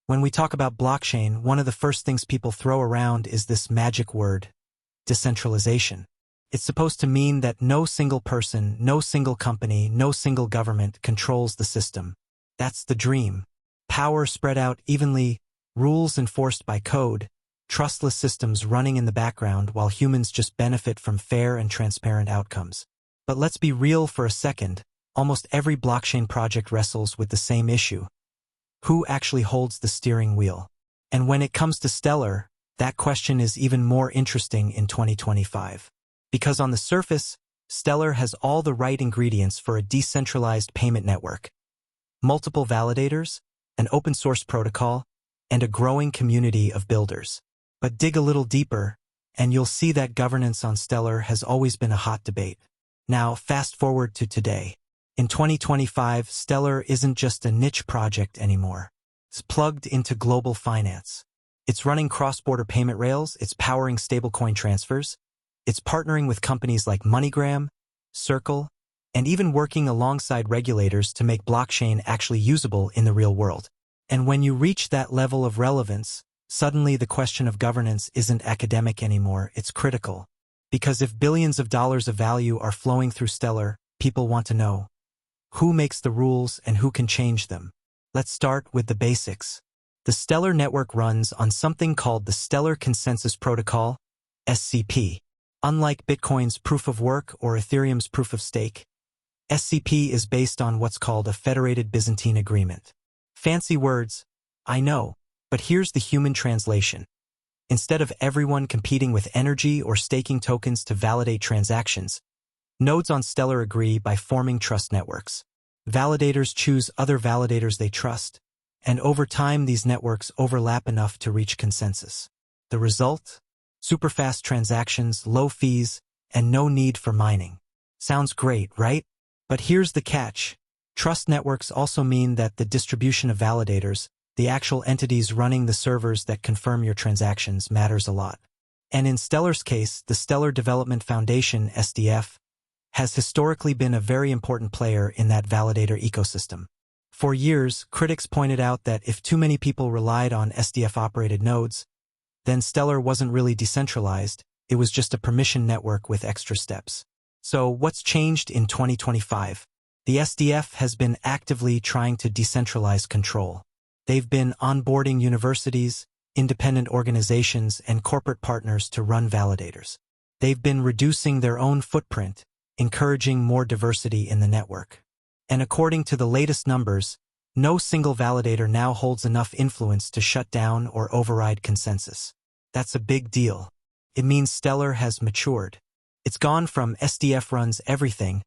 When we talk about blockchain, one of the first things people throw around is this magic word, decentralization. It's supposed to mean that no single person, no single company, no single government controls the system. That's the dream. Power spread out evenly, rules enforced by code, trustless systems running in the background while humans just benefit from fair and transparent outcomes. But let's be real for a second. Almost every blockchain project wrestles with the same issue. Who actually holds the steering wheel? And when it comes to Stellar, that question is even more interesting in 2025. Because on the surface, Stellar has all the right ingredients for a decentralized payment network. Multiple validators, an open-source protocol, and a growing community of builders. But dig a little deeper, and you'll see that governance on Stellar has always been a hot debate. Now, fast forward to today. In 2025, Stellar isn't just a niche project anymore. It's plugged into global finance. It's running cross-border payment rails, it's powering stablecoin transfers, it's partnering with companies like MoneyGram, Circle, and even working alongside regulators to make blockchain actually usable in the real world. And when you reach that level of relevance, suddenly the question of governance isn't academic anymore, it's critical. Because if billions of dollars of value are flowing through Stellar, people want to know who makes the rules and who can change them. Let's start with the basics. The Stellar network runs on something called the Stellar Consensus Protocol, SCP. Unlike Bitcoin's proof of work or Ethereum's proof of stake, SCP is based on what's called a Federated Byzantine Agreement. Fancy words, I know, but here's the human translation. Instead of everyone competing with energy or staking tokens to validate transactions, nodes on Stellar agree by forming trust networks. Validators choose other validators they trust, and over time these networks overlap enough to reach consensus. The result? Super-fast transactions, low fees, and no need for mining. Sounds great, right? But here's the catch. Trust networks also mean that the distribution of validators, the actual entities running the servers that confirm your transactions, matters a lot. And in Stellar's case, the Stellar Development Foundation, SDF, has historically been a very important player in that validator ecosystem. For years, critics pointed out that if too many people relied on SDF-operated nodes, then Stellar wasn't really decentralized, it was just a permission network with extra steps. So what's changed in 2025? The SDF has been actively trying to decentralize control. They've been onboarding universities, independent organizations, and corporate partners to run validators. They've been reducing their own footprint, encouraging more diversity in the network. And according to the latest numbers, no single validator now holds enough influence to shut down or override consensus. That's a big deal. It means Stellar has matured. It's gone from SDF runs everything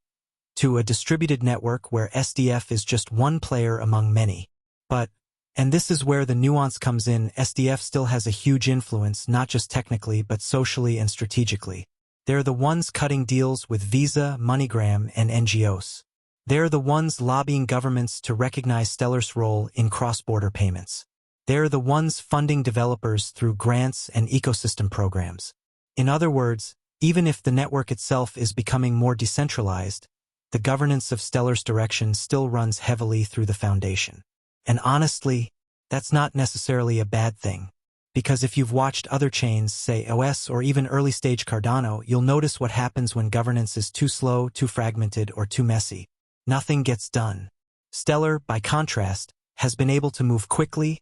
to a distributed network where SDF is just one player among many. But, and this is where the nuance comes in, SDF still has a huge influence, not just technically but socially and strategically. They're the ones cutting deals with Visa, MoneyGram, and NGOs. They're the ones lobbying governments to recognize Stellar's role in cross-border payments. They're the ones funding developers through grants and ecosystem programs. In other words, even if the network itself is becoming more decentralized, the governance of Stellar's direction still runs heavily through the foundation. And honestly, that's not necessarily a bad thing. Because if you've watched other chains, say OS or even early-stage Cardano, you'll notice what happens when governance is too slow, too fragmented, or too messy. Nothing gets done. Stellar, by contrast, has been able to move quickly,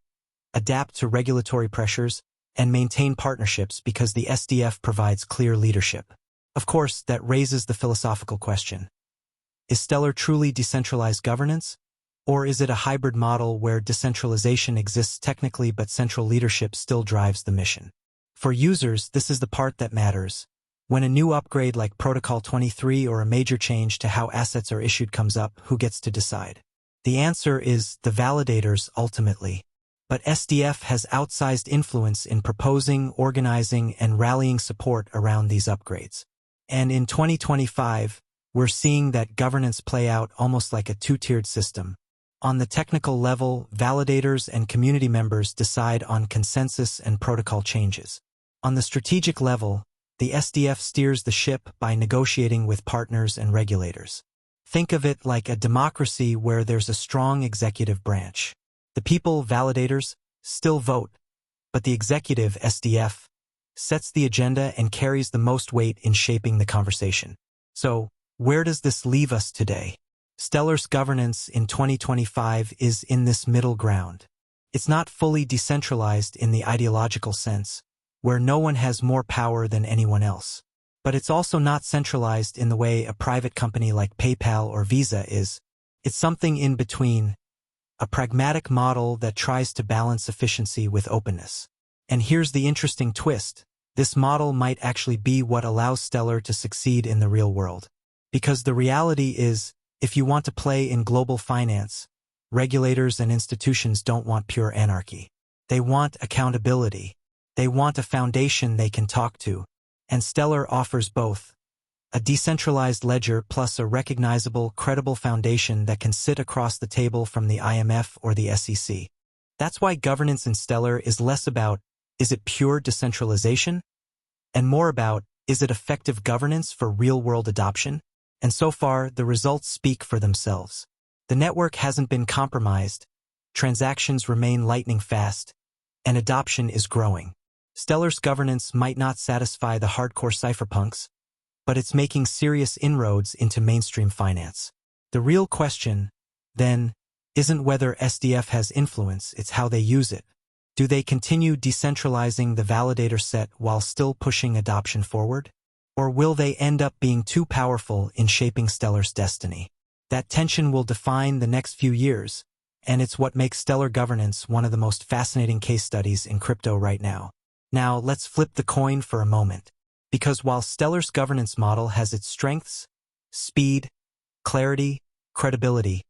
adapt to regulatory pressures, and maintain partnerships because the SDF provides clear leadership. Of course, that raises the philosophical question. Is Stellar truly decentralized governance? Or is it a hybrid model where decentralization exists technically but central leadership still drives the mission? For users, this is the part that matters. When a new upgrade like Protocol 23 or a major change to how assets are issued comes up, who gets to decide? The answer is the validators ultimately. But SDF has outsized influence in proposing, organizing, and rallying support around these upgrades. And in 2025, we're seeing that governance play out almost like a two-tiered system. On the technical level, validators and community members decide on consensus and protocol changes. On the strategic level, the SDF steers the ship by negotiating with partners and regulators. Think of it like a democracy where there's a strong executive branch. The people, validators, still vote, but the executive, SDF, sets the agenda and carries the most weight in shaping the conversation. So, where does this leave us today? Stellar's governance in 2025 is in this middle ground. It's not fully decentralized in the ideological sense, where no one has more power than anyone else. But it's also not centralized in the way a private company like PayPal or Visa is. It's something in between, a pragmatic model that tries to balance efficiency with openness. And here's the interesting twist. This model might actually be what allows Stellar to succeed in the real world. Because the reality is, if you want to play in global finance, regulators and institutions don't want pure anarchy. They want accountability. They want a foundation they can talk to. And Stellar offers both. A decentralized ledger plus a recognizable, credible foundation that can sit across the table from the IMF or the SEC. That's why governance in Stellar is less about, is it pure decentralization? And more about, is it effective governance for real-world adoption? And so far, the results speak for themselves. The network hasn't been compromised, transactions remain lightning fast, and adoption is growing. Stellar's governance might not satisfy the hardcore cypherpunks, but it's making serious inroads into mainstream finance. The real question, then, isn't whether SDF has influence, it's how they use it. Do they continue decentralizing the validator set while still pushing adoption forward? Or will they end up being too powerful in shaping Stellar's destiny? That tension will define the next few years, and it's what makes Stellar governance one of the most fascinating case studies in crypto right now. Now, let's flip the coin for a moment. Because while Stellar's governance model has its strengths, speed, clarity, credibility,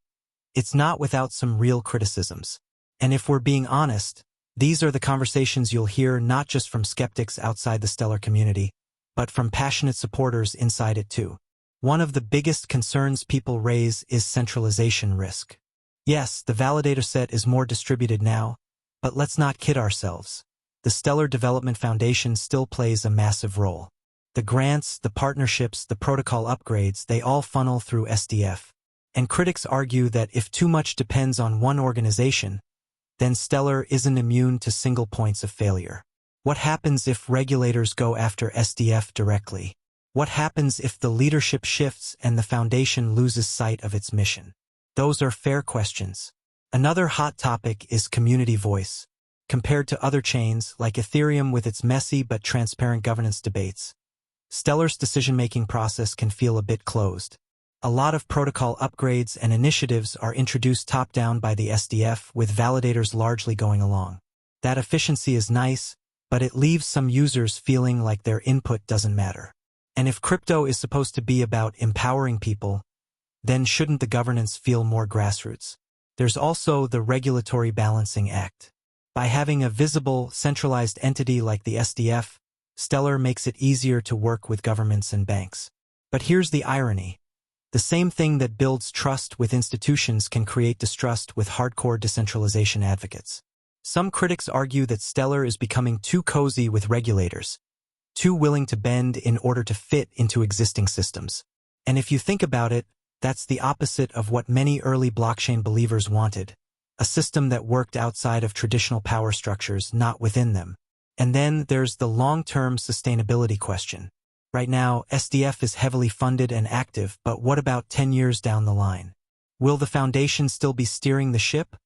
it's not without some real criticisms. And if we're being honest, these are the conversations you'll hear not just from skeptics outside the Stellar community, but from passionate supporters inside it too. One of the biggest concerns people raise is centralization risk. Yes, the validator set is more distributed now, but let's not kid ourselves. The Stellar Development Foundation still plays a massive role. The grants, the partnerships, the protocol upgrades, they all funnel through SDF. And critics argue that if too much depends on one organization, then Stellar isn't immune to single points of failure. What happens if regulators go after SDF directly? What happens if the leadership shifts and the foundation loses sight of its mission? Those are fair questions. Another hot topic is community voice. Compared to other chains, like Ethereum with its messy but transparent governance debates, Stellar's decision-making process can feel a bit closed. A lot of protocol upgrades and initiatives are introduced top-down by the SDF, with validators largely going along. That efficiency is nice, but it leaves some users feeling like their input doesn't matter. And if crypto is supposed to be about empowering people, then shouldn't the governance feel more grassroots? There's also the regulatory balancing act. By having a visible, centralized entity like the SDF, Stellar makes it easier to work with governments and banks. But here's the irony. The same thing that builds trust with institutions can create distrust with hardcore decentralization advocates. Some critics argue that Stellar is becoming too cozy with regulators, too willing to bend in order to fit into existing systems. And if you think about it, that's the opposite of what many early blockchain believers wanted. A system that worked outside of traditional power structures, not within them. And then there's the long-term sustainability question. Right now, SDF is heavily funded and active, but what about 10 years down the line? Will the foundation still be steering the ship?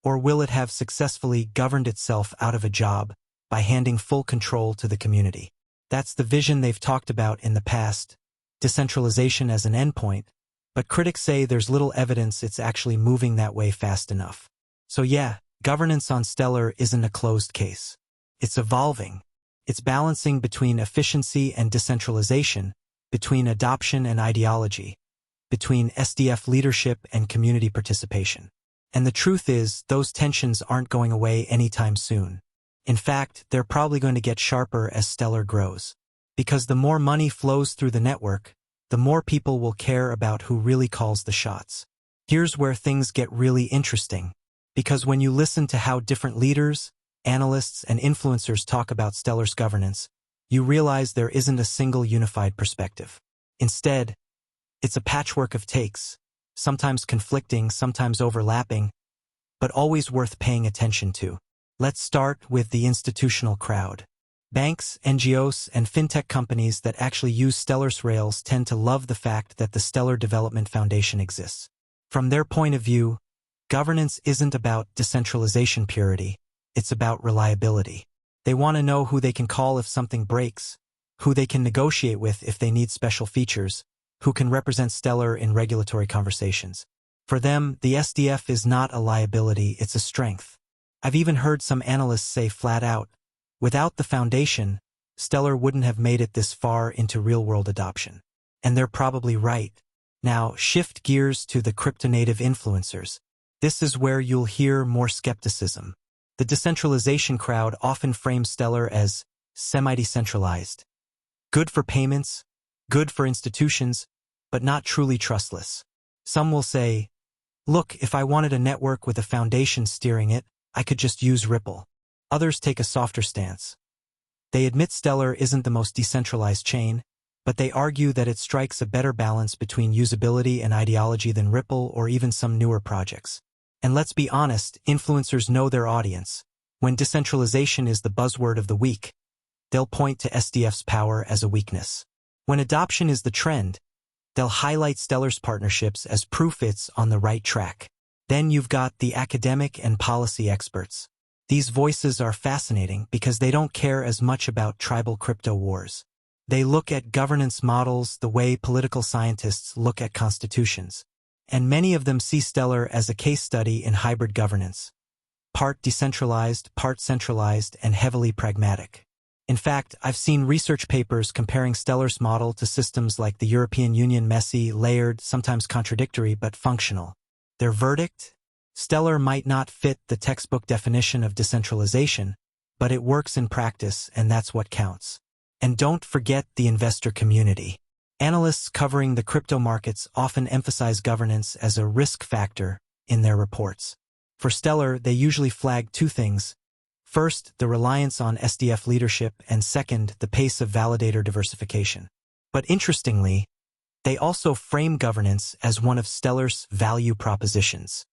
Or will it have successfully governed itself out of a job by handing full control to the community? That's the vision they've talked about in the past, decentralization as an endpoint, but critics say there's little evidence it's actually moving that way fast enough. So yeah, governance on Stellar isn't a closed case. It's evolving. It's balancing between efficiency and decentralization, between adoption and ideology, between SDF leadership and community participation. And the truth is, those tensions aren't going away anytime soon. In fact, they're probably going to get sharper as Stellar grows. Because the more money flows through the network, the more people will care about who really calls the shots. Here's where things get really interesting. Because when you listen to how different leaders, analysts, and influencers talk about Stellar's governance, you realize there isn't a single unified perspective. Instead, it's a patchwork of takes, sometimes conflicting, sometimes overlapping, but always worth paying attention to. Let's start with the institutional crowd. Banks, NGOs, and fintech companies that actually use Stellar's rails tend to love the fact that the Stellar Development Foundation exists. From their point of view, governance isn't about decentralization purity, it's about reliability. They want to know who they can call if something breaks, who they can negotiate with if they need special features, who can represent Stellar in regulatory conversations. For them, the SDF is not a liability, it's a strength. I've even heard some analysts say flat out, without the foundation, Stellar wouldn't have made it this far into real-world adoption. And they're probably right. Now, shift gears to the crypto-native influencers. This is where you'll hear more skepticism. The decentralization crowd often frames Stellar as semi-decentralized. Good for payments, good for institutions, but not truly trustless. Some will say, look, if I wanted a network with a foundation steering it, I could just use Ripple. Others take a softer stance. They admit Stellar isn't the most decentralized chain, but they argue that it strikes a better balance between usability and ideology than Ripple or even some newer projects. And let's be honest, influencers know their audience. When decentralization is the buzzword of the week, they'll point to SDF's power as a weakness. When adoption is the trend, they'll highlight Stellar's partnerships as proof it's on the right track. Then you've got the academic and policy experts. These voices are fascinating because they don't care as much about tribal crypto wars. They look at governance models the way political scientists look at constitutions. And many of them see Stellar as a case study in hybrid governance. Part decentralized, part centralized, and heavily pragmatic. In fact, I've seen research papers comparing Stellar's model to systems like the European Union: messy, layered, sometimes contradictory, but functional. Their verdict? Stellar might not fit the textbook definition of decentralization, but it works in practice, and that's what counts. And don't forget the investor community. Analysts covering the crypto markets often emphasize governance as a risk factor in their reports. For Stellar, they usually flag two things. First, the reliance on SDF leadership, and second, the pace of validator diversification. But interestingly, they also frame governance as one of Stellar's value propositions.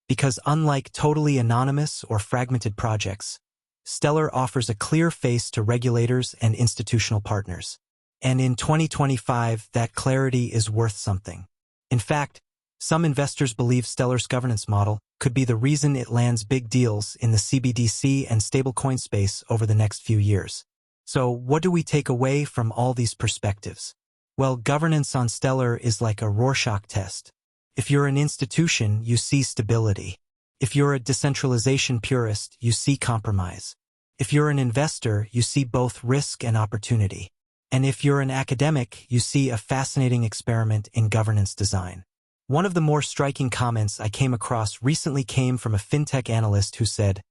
Because unlike totally anonymous or fragmented projects, Stellar offers a clear face to regulators and institutional partners. And in 2025, that clarity is worth something. In fact, some investors believe Stellar's governance model could be the reason it lands big deals in the CBDC and stablecoin space over the next few years. So what do we take away from all these perspectives? Well, governance on Stellar is like a Rorschach test. If you're an institution, you see stability. If you're a decentralization purist, you see compromise. If you're an investor, you see both risk and opportunity. And if you're an academic, you see a fascinating experiment in governance design. One of the more striking comments I came across recently came from a fintech analyst who said,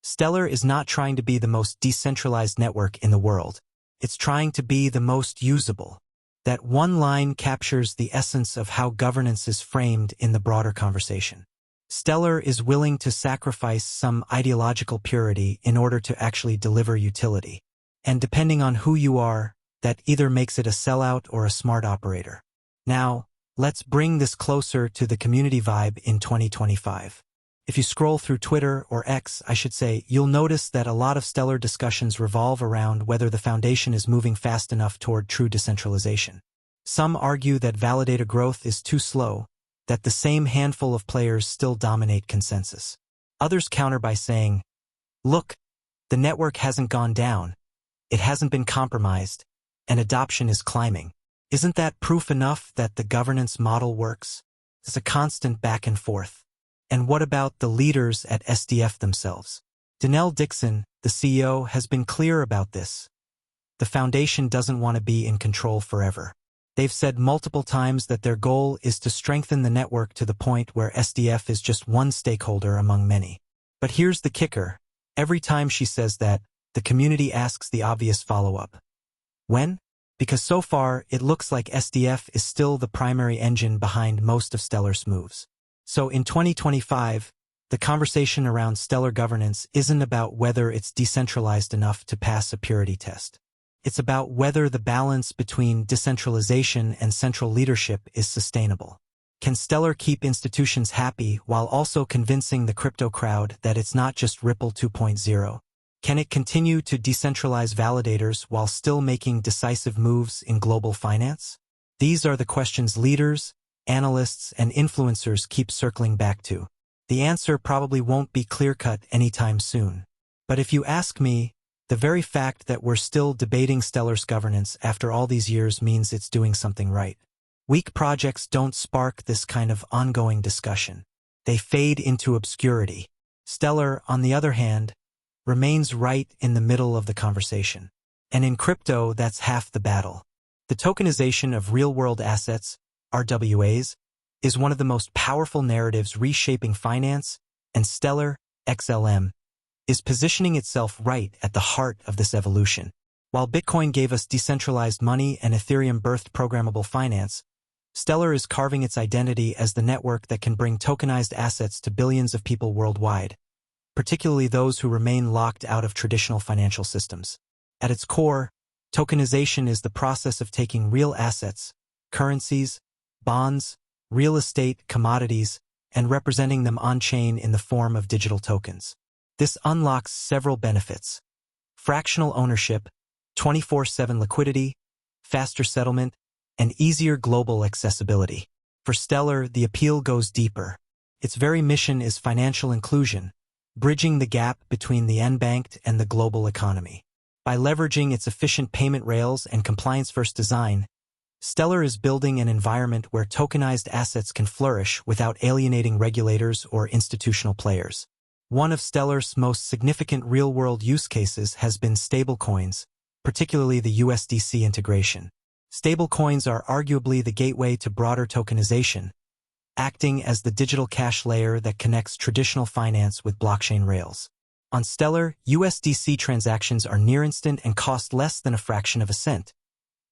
Stellar is not trying to be the most decentralized network in the world. It's trying to be the most usable. That one line captures the essence of how governance is framed in the broader conversation. Stellar is willing to sacrifice some ideological purity in order to actually deliver utility. And depending on who you are, that either makes it a sellout or a smart operator. Now, let's bring this closer to the community vibe in 2025. If you scroll through Twitter, or X, I should say, you'll notice that a lot of Stellar discussions revolve around whether the foundation is moving fast enough toward true decentralization. Some argue that validator growth is too slow, that the same handful of players still dominate consensus. Others counter by saying, look, the network hasn't gone down, it hasn't been compromised, and adoption is climbing. Isn't that proof enough that the governance model works? It's a constant back and forth. And what about the leaders at SDF themselves? Donnell Dixon, the CEO, has been clear about this. The foundation doesn't want to be in control forever. They've said multiple times that their goal is to strengthen the network to the point where SDF is just one stakeholder among many. But here's the kicker. Every time she says that, the community asks the obvious follow-up. When? Because so far, it looks like SDF is still the primary engine behind most of Stellar's moves. So in 2025, the conversation around Stellar governance isn't about whether it's decentralized enough to pass a purity test. It's about whether the balance between decentralization and central leadership is sustainable. Can Stellar keep institutions happy while also convincing the crypto crowd that it's not just Ripple 2.0? Can it continue to decentralize validators while still making decisive moves in global finance? These are the questions leaders, analysts, and influencers keep circling back to. The answer probably won't be clear-cut anytime soon. But if you ask me, the very fact that we're still debating Stellar's governance after all these years means it's doing something right. Weak projects don't spark this kind of ongoing discussion. They fade into obscurity. Stellar, on the other hand, remains right in the middle of the conversation. And in crypto, that's half the battle. The tokenization of real-world assets, RWAs, is one of the most powerful narratives reshaping finance, and Stellar XLM is positioning itself right at the heart of this evolution. While Bitcoin gave us decentralized money and Ethereum birthed programmable finance, Stellar is carving its identity as the network that can bring tokenized assets to billions of people worldwide, particularly those who remain locked out of traditional financial systems. At its core, tokenization is the process of taking real assets, currencies, bonds, real estate, commodities, and representing them on-chain in the form of digital tokens. This unlocks several benefits: fractional ownership, 24/7 liquidity, faster settlement, and easier global accessibility. For Stellar, the appeal goes deeper. Its very mission is financial inclusion, bridging the gap between the unbanked and the global economy. By leveraging its efficient payment rails and compliance-first design, Stellar is building an environment where tokenized assets can flourish without alienating regulators or institutional players. One of Stellar's most significant real-world use cases has been stablecoins, particularly the USDC integration. Stablecoins are arguably the gateway to broader tokenization, acting as the digital cash layer that connects traditional finance with blockchain rails. On Stellar, USDC transactions are near instant and cost less than a fraction of a cent,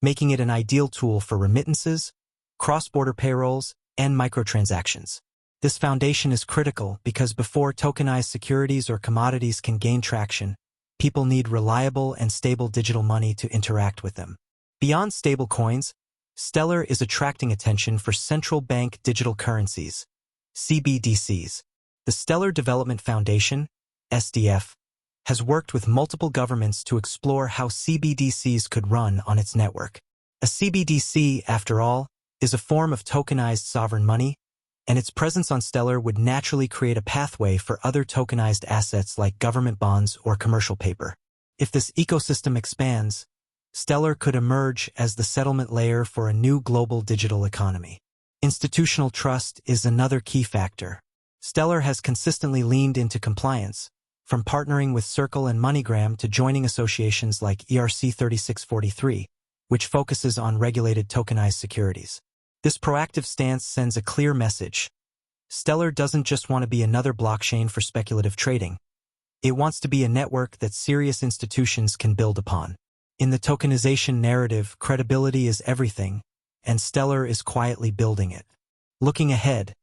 making it an ideal tool for remittances, cross-border payrolls, and microtransactions. This foundation is critical because before tokenized securities or commodities can gain traction, people need reliable and stable digital money to interact with them. Beyond stablecoins, Stellar is attracting attention for central bank digital currencies, CBDCs. The Stellar Development Foundation, SDF, has worked with multiple governments to explore how CBDCs could run on its network. A CBDC, after all, is a form of tokenized sovereign money, and its presence on Stellar would naturally create a pathway for other tokenized assets like government bonds or commercial paper. If this ecosystem expands, Stellar could emerge as the settlement layer for a new global digital economy. Institutional trust is another key factor. Stellar has consistently leaned into compliance, from partnering with Circle and MoneyGram to joining associations like ERC 3643, which focuses on regulated tokenized securities. This proactive stance sends a clear message. Stellar doesn't just want to be another blockchain for speculative trading. It wants to be a network that serious institutions can build upon. In the tokenization narrative, credibility is everything, and Stellar is quietly building it. Looking ahead,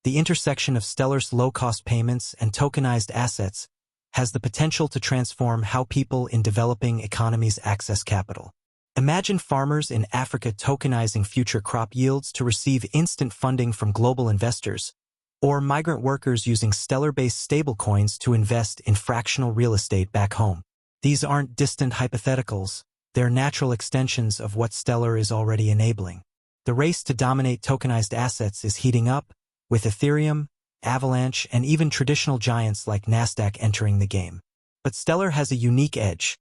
the intersection of Stellar's low-cost payments and tokenized assets has the potential to transform how people in developing economies access capital. Imagine farmers in Africa tokenizing future crop yields to receive instant funding from global investors, or migrant workers using Stellar-based stablecoins to invest in fractional real estate back home. These aren't distant hypotheticals, they're natural extensions of what Stellar is already enabling. The race to dominate tokenized assets is heating up, with Ethereum, Avalanche, and even traditional giants like Nasdaq entering the game. But Stellar has a unique edge.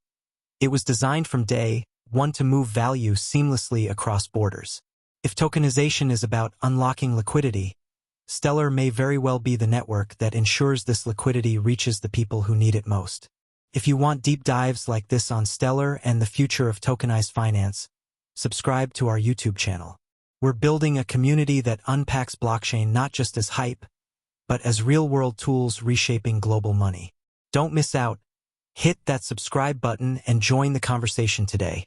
It was designed from day one to move value seamlessly across borders. If tokenization is about unlocking liquidity, Stellar may very well be the network that ensures this liquidity reaches the people who need it most. If you want deep dives like this on Stellar and the future of tokenized finance, subscribe to our YouTube channel. We're building a community that unpacks blockchain not just as hype, but as real-world tools reshaping global money. Don't miss out. Hit that subscribe button and join the conversation today.